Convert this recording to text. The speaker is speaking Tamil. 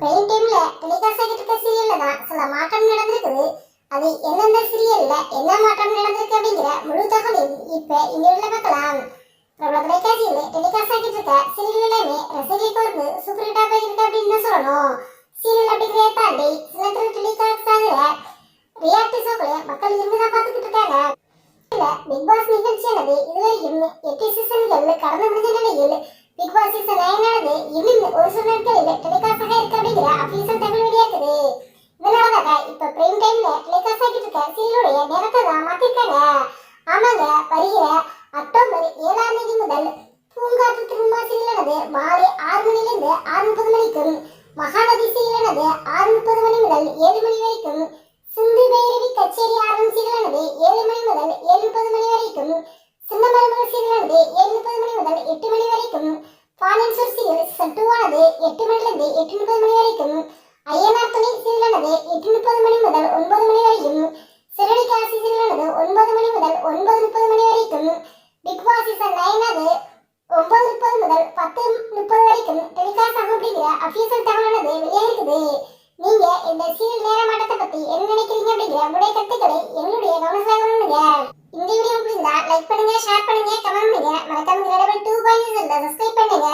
பிரைம் டைம்ல டெலிகாஸ்ட் ஆகிட்டு இருக்க சீரியல்ல தான் சில மாற்றம் நடந்திருக்குது. அது எந்தெந்த சீரியல்ல என்ன மாற்றம் நடந்திருக்கு அப்படிங்கிற முழு தகவலையும் இப்ப இந்த வீடியோல பார்க்கலாம். பிரபல தொலைக்காட்சியில டெலிகாஸ்ட் ஆகிட்டு இருக்க சீரியல் எல்லாமே ரசிகர்களுக்கு வந்து சூப்பர் ஹிட்டா போயிருக்கு அப்படின்னு சொல்லணும். சீரியல் அப்படிங்கிறத தாண்டி சில டெலிகாஸ்ட் ஆகிற ரியாலிட்டி ஷோக்களை மக்கள் விரும்பி தான் பார்த்துக்கிட்டு இருக்காங்க. பிக் பாஸ் நிகழ்ச்சியானது இதுவரையும் 8 சீசன்கள் கடந்து முடிஞ்ச நிலையில் பிக் பாஸ் சீசன் 9 ஆனது இன்னும் ஒரு சில நாட்களில் டெலிகாஸ்ட் ஆக இருக்கு அப்படிங்கிற அபிஷியல் தகவல் வெளியாகுது. இதனாலதான் இப்ப பிரைம் டைம்ல டெலிகாஸ்ட் ஆகிட்டு இருக்க சீரியலுடைய நேரத்தை தான் மாத்திருக்காங்க. ஆமாங்க, வருகிற அக்டோபர் 7ஆம் தேதி முதல் பூங்காற்று திரும்ப சீரியலானது மாலை 6 மணிலிருந்து 6:30 மணிக்கும், மகாநதி சீரியலானது 6:30 மணி முதல் 7 மணி வரைக்கும், சிந்து பைரவி கச்சேரி ஆரம்பம் சீரியலானது 7 மணி முதல் 7:30 மணி வரைக்கும், சின்ன மருமகள் சீரியலானது 7:30 மணி முதல் 8 மணி வரைக்கும், பாலியன்சூர் சீரியல் சீசன் 2 ஆனது 8 மணிலிருந்து 8:30 மணி வரைக்கும், ஐயனார் துணை சீரியலானது 8:30 மணி முதல் 9 மணி வரைக்கும், சிறடி காசி சீரியலானது 9 மணி முதல் 9:30 மணி வரைக்கும், பிக் பாஸ் சீசன் 9 ஆனது 9:30 முதல் 10:30 வரைக்கும் டெலிகாஸ்ட் ஆகும் அப்படிங்கிற அபிஷியல் தகவலானது வெளியாகிருக்குது. நீங்க இந்த சீரியல் நேர மாற்றத்தை பத்தி என்ன நினைக்கிறீங்க அப்படிங்கிற உங்களுடைய கருத்துக்களை எங்களுடைய கமெண்ட்ஸ்ல பண்ணுங்க. இந்த வீடியோ பிடிச்சிருந்தா லைக் பண்ணுங்க, ஷேர் பண்ணுங்க, கமெண்ட் பண்ணுங்க. மறக்காம ரெலவென்ட் 2.0 சப்ஸ்கிரைப் பண்ணுங்க.